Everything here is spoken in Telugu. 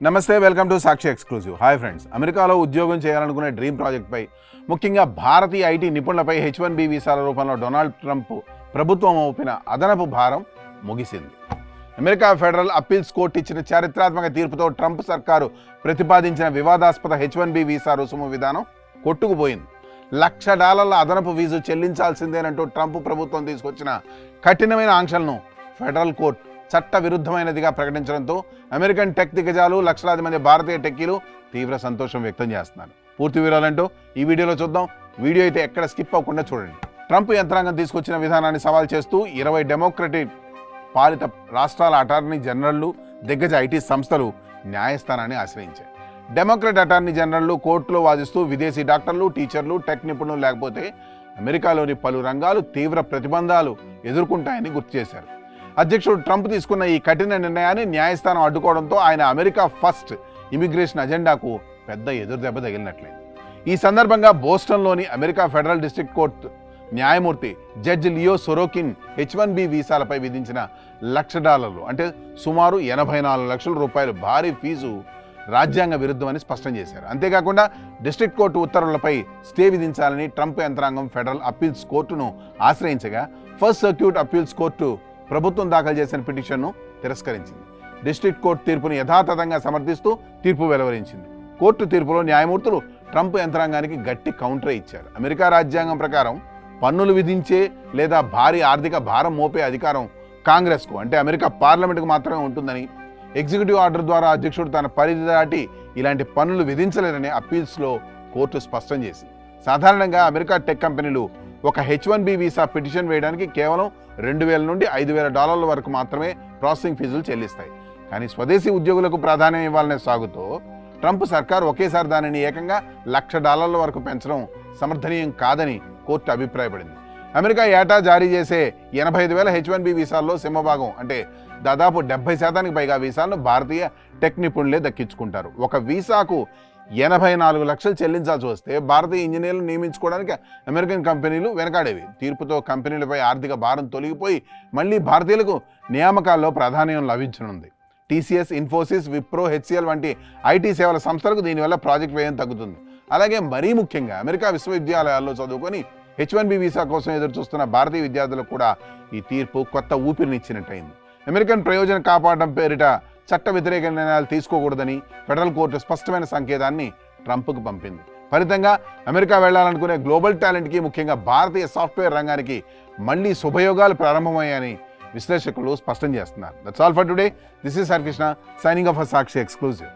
నమస్తే, welcome to Sakshi exclusive. Hi friends, అమెరికాలో ఉద్యోగం చేయాలనుకునే డ్రీమ్ ప్రాజెక్ట్పై, ముఖ్యంగా భారతీయ ఐటీ నిపుణులపై H1B వీసాల రూపంలో డొనాల్డ్ ట్రంప్ ప్రభుత్వం మోపిన అదనపు భారం ముగిసింది. అమెరికా ఫెడరల్ అప్పీల్స్ కోర్టు ఇచ్చిన చారిత్రాత్మక తీర్పుతో ట్రంప్ సర్కారు ప్రతిపాదించిన వివాదాస్పద H1B వీసా రుసుము విధానం కొట్టుకుపోయింది. $1,00,000 అదనపు ఫీజు చెల్లించాల్సిందేనంటూ ట్రంప్ ప్రభుత్వం తీసుకొచ్చిన కఠినమైన ఆంక్షలను ఫెడరల్ కోర్టు చట్ట విరుద్ధమైనదిగా ప్రకటించడంతో అమెరికన్ టెక్ దిగ్గజాలు, లక్షలాది మంది భారతీయ టెక్కీలు తీవ్ర సంతోషం వ్యక్తం చేస్తున్నారు. పూర్తి వివరాలంటూ ఈ వీడియోలో చూద్దాం. వీడియో అయితే ఎక్కడ స్కిప్ అవ్వకుండా చూడండి. ట్రంప్ యంత్రాంగం తీసుకొచ్చిన విధానాన్ని సవాల్ చేస్తూ 20 డెమోక్రటిక్ పాలిత రాష్ట్రాల అటార్నీ జనరళ్లు, దిగ్గజ ఐటీ సంస్థలు న్యాయస్థానాన్ని ఆశ్రయించాయి. డెమోక్రట్ అటార్నీ జనరళ్లు కోర్టులో వాదిస్తూ విదేశీ డాక్టర్లు, టీచర్లు, టెక్ నిపుణులు లేకపోతే అమెరికాలోని పలు రంగాలు తీవ్ర ప్రతిబంధాలు ఎదుర్కొంటాయని గుర్తు చేశారు. అధ్యక్షుడు ట్రంప్ తీసుకున్న ఈ కఠిన నిర్ణయాన్ని న్యాయస్థానం అడ్డుకోవడంతో ఆయన అమెరికా ఫస్ట్ ఇమిగ్రేషన్ అజెండాకు పెద్ద ఎదురుదెబ్బ తగిలినట్లయింది. ఈ సందర్భంగా బోస్టన్లోని అమెరికా ఫెడరల్ డిస్ట్రిక్ట్ కోర్టు న్యాయమూర్తి జడ్జి లియో సొరోకిన్ H1B వీసాలపై విధించిన $1,00,000 అంటే సుమారు $84 లక్షల భారీ ఫీజు రాజ్యాంగ విరుద్ధమని స్పష్టం చేశారు. అంతేకాకుండా డిస్ట్రిక్ట్ కోర్టు ఉత్తర్వులపై స్టే విధించాలని ట్రంప్ యంత్రాంగం ఫెడరల్ అప్పీల్స్ కోర్టును ఆశ్రయించగా ఫస్ట్ సర్క్యూట్ అప్పీల్స్ కోర్టు ప్రభుత్వం దాఖలు చేసిన పిటిషన్ను తిరస్కరించింది. డిస్ట్రిక్ట్ కోర్టు తీర్పును యథాతథంగా సమర్థిస్తూ తీర్పు వెలువరించింది. కోర్టు తీర్పులో న్యాయమూర్తులు ట్రంప్ యంత్రాంగానికి గట్టి కౌంటర్ ఇచ్చారు. అమెరికా రాజ్యాంగం ప్రకారం పన్నులు విధించే లేదా భారీ ఆర్థిక భారం మోపే అధికారం కాంగ్రెస్కు, అంటే అమెరికా పార్లమెంటుకు మాత్రమే ఉంటుందని, ఎగ్జిక్యూటివ్ ఆర్డర్ ద్వారా అధ్యక్షుడు తన పరిధి దాటి ఇలాంటి పన్నులు విధించలేరని అప్పీల్స్లో కోర్టు స్పష్టం చేసింది. సాధారణంగా అమెరికా టెక్ కంపెనీలు ఒక H1B వీసా పిటిషన్ వేయడానికి కేవలం $2,000 నుండి $5,000 వరకు మాత్రమే ప్రాసెసింగ్ ఫీజులు చెల్లిస్తాయి. కానీ స్వదేశీ ఉద్యోగులకు ప్రాధాన్యం ఇవ్వాలనే సాగుతో ట్రంప్ సర్కార్ ఒకేసారి దానిని ఏకంగా $1,00,000 వరకు పెంచడం సమర్థనీయం కాదని కోర్టు అభిప్రాయపడింది. అమెరికా ఏటా జారీ చేసే 85,000 H1B వీసాల్లో సింహభాగం అంటే దాదాపు 70% పైగా వీసాలను భారతీయ టెక్ నిపుణులే దక్కించుకుంటారు. ఒక వీసాకు 84 లక్షలు చెల్లించాల్సి వస్తే భారతీయ ఇంజనీర్లు నియమించుకోవడానికి అమెరికన్ కంపెనీలు వెనకాడేవి. తీర్పుతో కంపెనీలపై ఆర్థిక భారం తొలగిపోయి మళ్లీ భారతీయులకు నియామకాల్లో ప్రాధాన్యం లభించనుంది. టీసీఎస్, ఇన్ఫోసిస్, విప్రో, HCL వంటి ఐటీ సేవల సంస్థలకు దీనివల్ల ప్రాజెక్ట్ వ్యయం తగ్గుతుంది. అలాగే మరీ ముఖ్యంగా అమెరికా విశ్వవిద్యాలయాల్లో చదువుకొని H1B వీసా కోసం ఎదురుచూస్తున్న భారతీయ విద్యార్థులకు కూడా ఈ తీర్పు కొత్త ఊపిరినిచ్చినట్టయింది. అమెరికన్ ప్రయోజనం కాపాడడం పేరిట చట్ట వ్యతిరేక నిర్ణయాలు తీసుకోకూడదని ఫెడరల్ కోర్టు స్పష్టమైన సంకేతాన్ని ట్రంప్కు పంపింది. ఫలితంగా అమెరికా వెళ్లాలనుకునే గ్లోబల్ టాలెంట్కి, ముఖ్యంగా భారతీయ సాఫ్ట్వేర్ రంగానికి మళ్లీ శుభయోగాలు ప్రారంభమయ్యాయని విశ్లేషకులు స్పష్టం చేస్తున్నారు. That's all for today. This is Harikrishna signing off Sakshi exclusive.